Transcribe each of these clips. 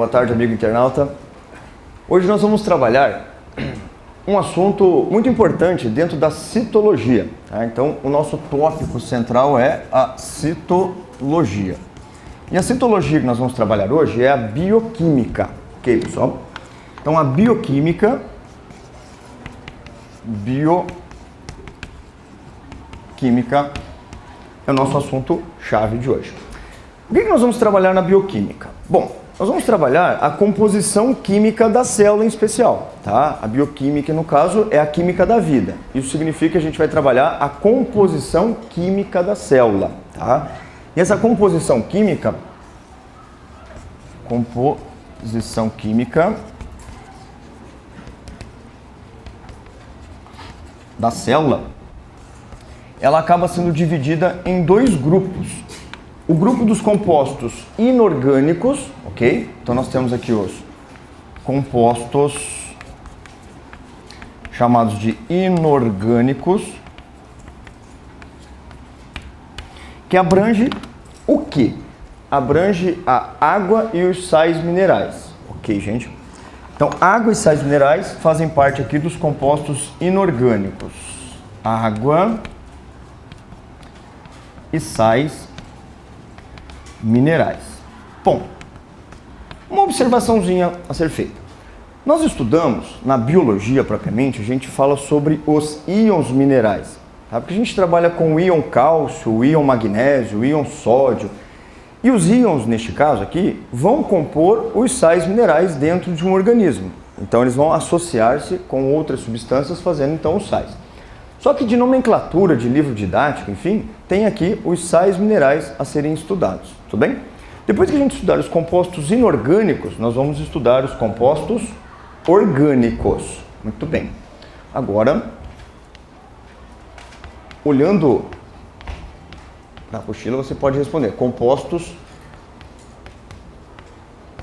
Boa tarde, amigo internauta. Hoje nós vamos trabalhar um assunto muito importante dentro da citologia. Tá? Então, o nosso tópico central é a citologia. E a citologia que nós vamos trabalhar hoje é a bioquímica. Ok, pessoal? Então, a bioquímica é o nosso assunto chave de hoje. O que nós vamos trabalhar na bioquímica? Bom, nós vamos trabalhar a composição química da célula em especial, tá? A bioquímica, no caso, é a química da vida. Isso significa que a gente vai trabalhar a composição química da célula, tá? E essa composição química da célula, ela acaba sendo dividida em dois grupos. O grupo dos compostos inorgânicos, ok? Então nós temos aqui os compostos chamados de inorgânicos, que abrange o quê? Abrange a água e os sais minerais, ok, gente? Então, água e sais minerais fazem parte aqui dos compostos inorgânicos. Água e sais minerais. Bom, uma observaçãozinha a ser feita. Nós estudamos, na biologia propriamente, a gente fala sobre os íons minerais, tá? Porque a gente trabalha com o íon cálcio, o íon magnésio, o íon sódio. E os íons, neste caso aqui, vão compor os sais minerais dentro de um organismo. Então, eles vão associar-se com outras substâncias, fazendo então os sais. Só que de nomenclatura, de livro didático, enfim, tem aqui os sais minerais a serem estudados, tudo bem? Depois que a gente estudar os compostos inorgânicos, nós vamos estudar os compostos orgânicos. Muito bem. Agora, olhando na apostila, você pode responder compostos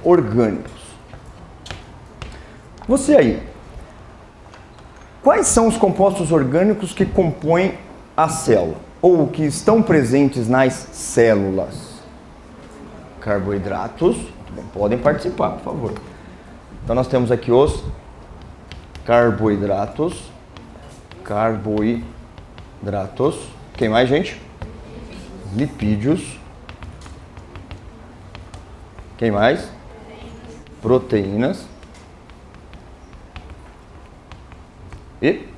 orgânicos. Você aí, quais são os compostos orgânicos que compõem a célula ou que estão presentes nas células? Carboidratos. Muito bem, podem participar, por favor. Então nós temos aqui os carboidratos. Quem mais, gente? Lipídios. Quem mais? Proteínas. E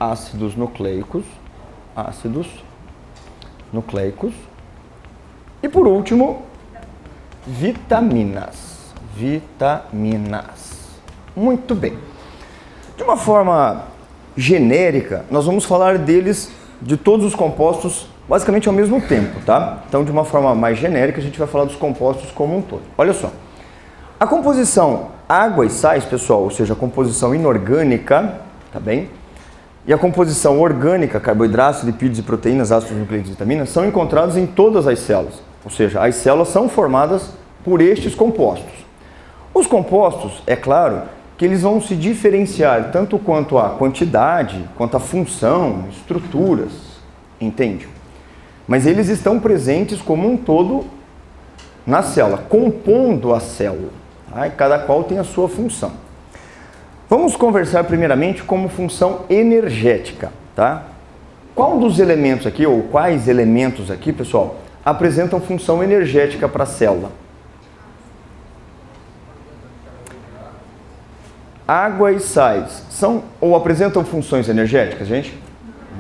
ácidos nucleicos. E por último, vitaminas. Muito bem. De uma forma genérica, nós vamos falar deles, de todos os compostos, basicamente ao mesmo tempo, tá? Então, de uma forma mais genérica, a gente vai falar dos compostos como um todo. Olha só. A composição água e sais, pessoal, ou seja, a composição inorgânica, tá bem? E a composição orgânica, carboidratos, lipídios e proteínas, ácidos nucleicos e vitaminas, são encontrados em todas as células. Ou seja, as células são formadas por estes compostos. Os compostos, é claro, que eles vão se diferenciar tanto quanto a quantidade, quanto a função, estruturas, entende? Mas eles estão presentes como um todo na célula, compondo a célula. Tá? E cada qual tem a sua função. Vamos conversar primeiramente como função energética. Tá? Qual dos elementos aqui, ou quais elementos aqui, pessoal, apresentam função energética para a célula? Água e sais são ou apresentam funções energéticas, gente?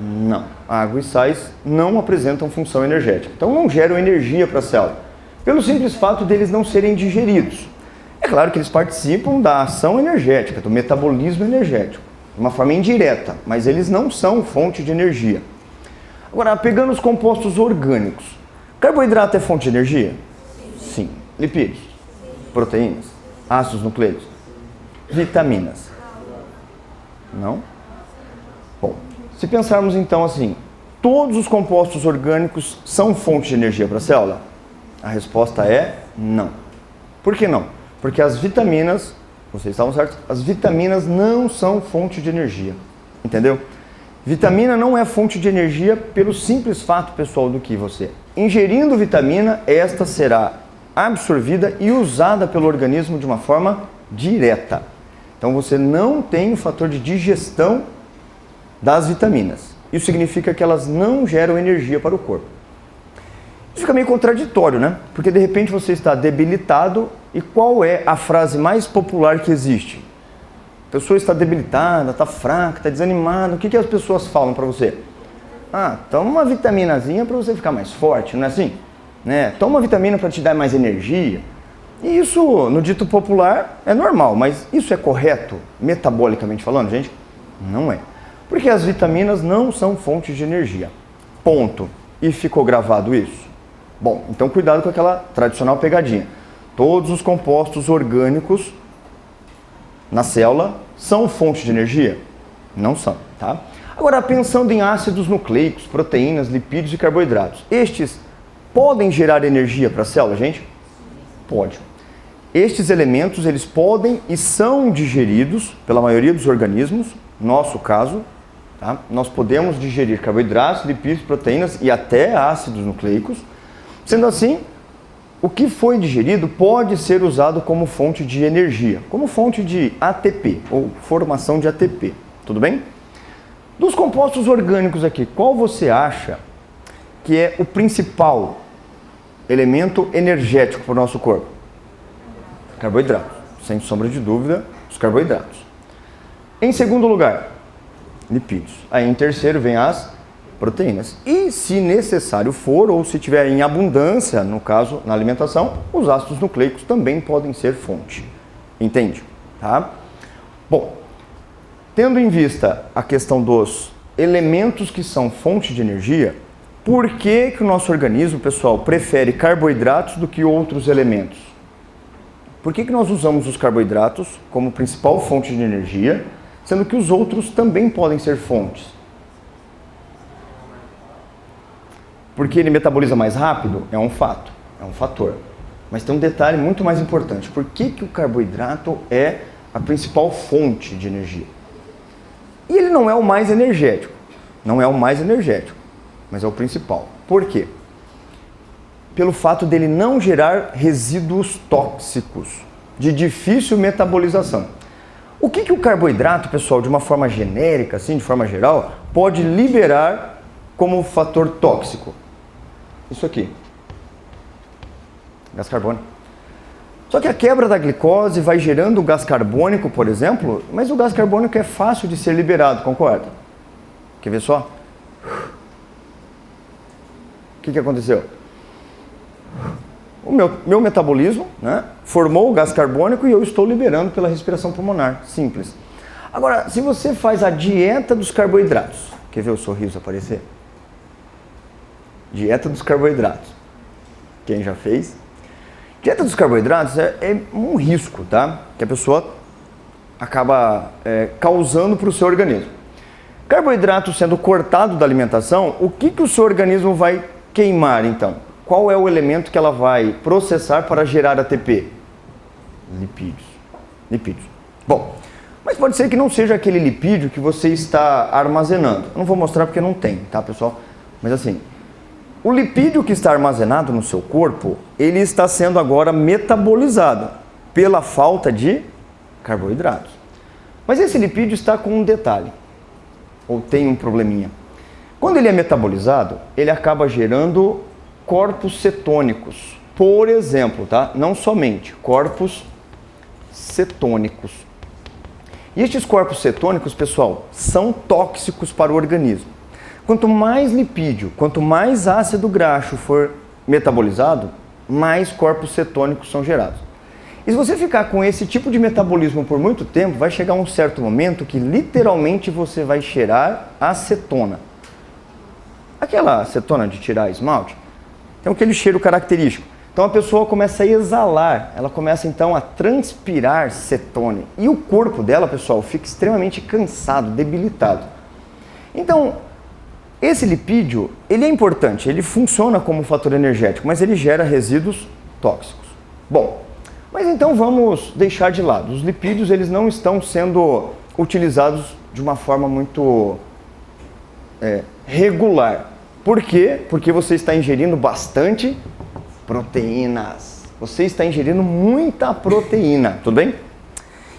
Não. Água e sais não apresentam função energética. Então não geram energia para a célula, pelo simples fato deles não serem digeridos. É claro que eles participam da ação energética, do metabolismo energético, de uma forma indireta, mas eles não são fonte de energia. Agora, pegando os compostos orgânicos, carboidrato é fonte de energia? Sim. Lipídios? Proteínas? Ácidos nucleicos? Vitaminas? Não? Bom, se pensarmos então assim, todos os compostos orgânicos são fonte de energia para a célula? A resposta é não. Por que não? Porque as vitaminas, vocês estavam certos, as vitaminas não são fonte de energia. Entendeu? Vitamina não é fonte de energia pelo simples fato, pessoal, do que você ingerindo vitamina, esta será absorvida e usada pelo organismo de uma forma direta. Então você não tem o fator de digestão das vitaminas. Isso significa que elas não geram energia para o corpo. Isso fica meio contraditório, né? Porque de repente você está debilitado e qual é a frase mais popular que existe? A pessoa está debilitada, está fraca, está desanimada. O que as pessoas falam para você? Ah, toma uma vitaminazinha para você ficar mais forte, não é assim? Né? Toma uma vitamina para te dar mais energia. E isso, no dito popular, é normal, mas isso é correto, metabolicamente falando, gente? Não é. Porque as vitaminas não são fontes de energia. Ponto. E ficou gravado isso? Bom, então cuidado com aquela tradicional pegadinha. Todos os compostos orgânicos na célula são fontes de energia? Não são, tá? Agora, pensando em ácidos nucleicos, proteínas, lipídios e carboidratos, estes podem gerar energia para a célula, gente? Pode. Estes elementos, eles podem e são digeridos pela maioria dos organismos, nosso caso, tá? Nós podemos digerir carboidratos, lipídios, proteínas e até ácidos nucleicos. Sendo assim, o que foi digerido pode ser usado como fonte de energia, como fonte de ATP, ou formação de ATP, tudo bem? Dos compostos orgânicos aqui, qual você acha que é o principal elemento energético para o nosso corpo? Carboidratos, sem sombra de dúvida, os carboidratos. Em segundo lugar, lipídios. Aí em terceiro vem as proteínas. E se necessário for, ou se tiver em abundância, no caso, na alimentação, os ácidos nucleicos também podem ser fonte. Entende? Tá? Bom, tendo em vista a questão dos elementos que são fonte de energia, por que o nosso organismo, pessoal, prefere carboidratos do que outros elementos? Por que nós usamos os carboidratos como principal fonte de energia, sendo que os outros também podem ser fontes? Porque ele metaboliza mais rápido? É um fato, é um fator. Mas tem um detalhe muito mais importante. Por que o carboidrato é a principal fonte de energia? E ele não é o mais energético. Não é o mais energético, mas é o principal. Por quê? Pelo fato dele não gerar resíduos tóxicos de difícil metabolização. O que o carboidrato, pessoal, de uma forma genérica, assim, de forma geral, pode liberar como fator tóxico? Isso aqui. Gás carbônico. Só que a quebra da glicose vai gerando gás carbônico, por exemplo, mas o gás carbônico é fácil de ser liberado, concorda? Quer ver só? O que aconteceu? O meu metabolismo, né, formou o gás carbônico e eu estou liberando pela respiração pulmonar. Simples. Agora, se você faz a dieta dos carboidratos, quer ver o sorriso aparecer? Dieta dos carboidratos. Quem já fez? Dieta dos carboidratos é um risco, tá? Que a pessoa acaba causando para o seu organismo. Carboidrato sendo cortado da alimentação, o que o seu organismo vai queimar então? Qual é o elemento que ela vai processar para gerar ATP? Lipídios. Bom, mas pode ser que não seja aquele lipídio que você está armazenando. Eu não vou mostrar porque não tem, tá, pessoal? Mas assim, o lipídio que está armazenado no seu corpo, ele está sendo agora metabolizado pela falta de carboidratos. Mas esse lipídio está com um detalhe, ou tem um probleminha. Quando ele é metabolizado, ele acaba gerando corpos cetônicos. Por exemplo, tá? Não somente, corpos cetônicos. E estes corpos cetônicos, pessoal, são tóxicos para o organismo. Quanto mais lipídio, quanto mais ácido graxo for metabolizado, mais corpos cetônicos são gerados. E se você ficar com esse tipo de metabolismo por muito tempo, vai chegar um certo momento que literalmente você vai cheirar acetona. Aquela acetona de tirar esmalte, tem aquele cheiro característico. Então a pessoa começa a exalar, ela começa então a transpirar cetone. E o corpo dela, pessoal, fica extremamente cansado, debilitado. Então, esse lipídio, ele é importante, ele funciona como um fator energético, mas ele gera resíduos tóxicos. Bom, mas então vamos deixar de lado. Os lipídios, eles não estão sendo utilizados de uma forma muito regular. Por quê? Porque você está ingerindo bastante proteínas. Você está ingerindo muita proteína, tudo bem?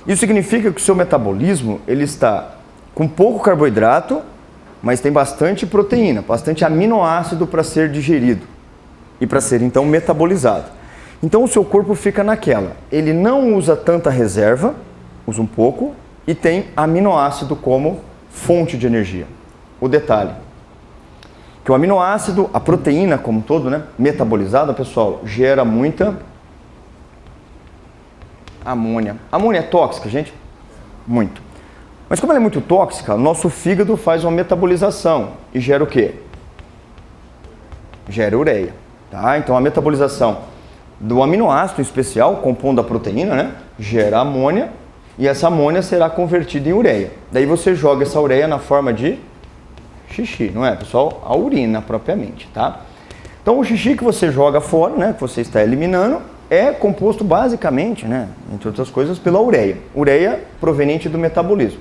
Isso significa que o seu metabolismo ele está com pouco carboidrato, mas tem bastante proteína, bastante aminoácido para ser digerido e para ser então metabolizado. Então o seu corpo fica naquela, ele não usa tanta reserva, usa um pouco e tem aminoácido como fonte de energia. O detalhe, que o aminoácido, a proteína como um todo, né, metabolizada, pessoal, gera muita amônia. Amônia é tóxica, gente? Muito. Mas como ela é muito tóxica, nosso fígado faz uma metabolização e gera o quê? Gera ureia. Tá? Então a metabolização do aminoácido em especial, compondo a proteína, né, gera amônia e essa amônia será convertida em ureia. Daí você joga essa ureia na forma de xixi, não é, pessoal? A urina propriamente, tá? Então o xixi que você joga fora, né, que você está eliminando, é composto basicamente, né, entre outras coisas, pela ureia. Ureia proveniente do metabolismo.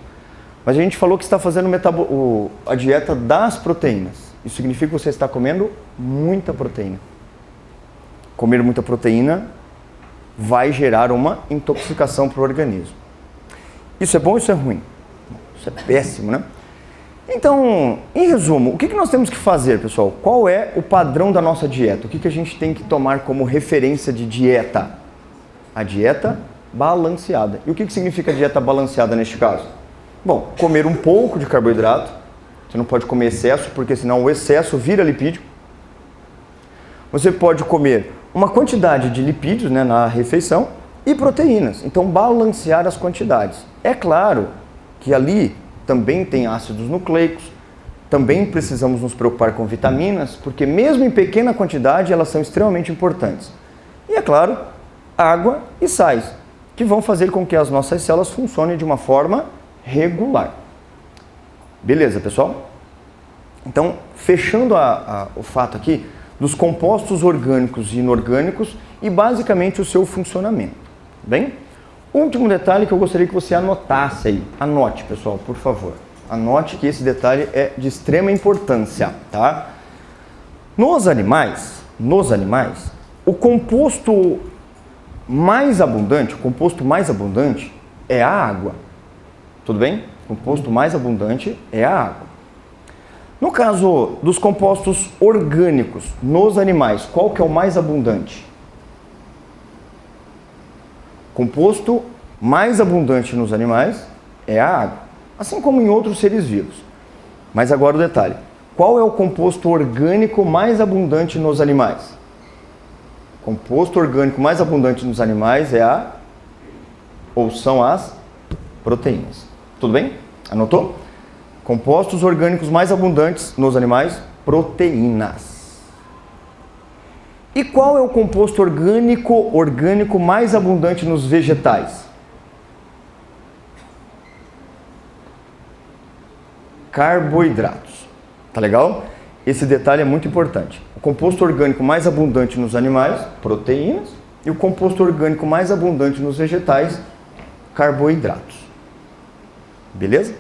Mas a gente falou que está fazendo a dieta das proteínas. Isso significa que você está comendo muita proteína. Comer muita proteína vai gerar uma intoxicação para o organismo. Isso é bom ou isso é ruim? Isso é péssimo, né? Então, em resumo, o que nós temos que fazer, pessoal? Qual é o padrão da nossa dieta? O que a gente tem que tomar como referência de dieta? A dieta balanceada. E o que significa dieta balanceada neste caso? Bom, comer um pouco de carboidrato. Você não pode comer excesso, porque senão o excesso vira lipídio. Você pode comer uma quantidade de lipídios, né, na refeição e proteínas. Então, balancear as quantidades. É claro que ali também tem ácidos nucleicos, também precisamos nos preocupar com vitaminas, porque mesmo em pequena quantidade elas são extremamente importantes. E é claro, água e sais, que vão fazer com que as nossas células funcionem de uma forma regular. Beleza, pessoal? Então, fechando o fato aqui dos compostos orgânicos e inorgânicos e basicamente o seu funcionamento. Bem? Último detalhe que eu gostaria que você anotasse aí. Anote, pessoal, por favor. Anote que esse detalhe é de extrema importância, tá? Nos animais, o composto mais abundante é a água. Tudo bem? O composto mais abundante é a água. No caso dos compostos orgânicos nos animais, qual que é o mais abundante? O composto mais abundante nos animais é a água, assim como em outros seres vivos. Mas agora o detalhe, qual é o composto orgânico mais abundante nos animais? O composto orgânico mais abundante nos animais são as proteínas. Tudo bem? Anotou? Compostos orgânicos mais abundantes nos animais, proteínas. E qual é o composto orgânico mais abundante nos vegetais? Carboidratos. Tá legal? Esse detalhe é muito importante. O composto orgânico mais abundante nos animais, proteínas, e o composto orgânico mais abundante nos vegetais, carboidratos. Beleza?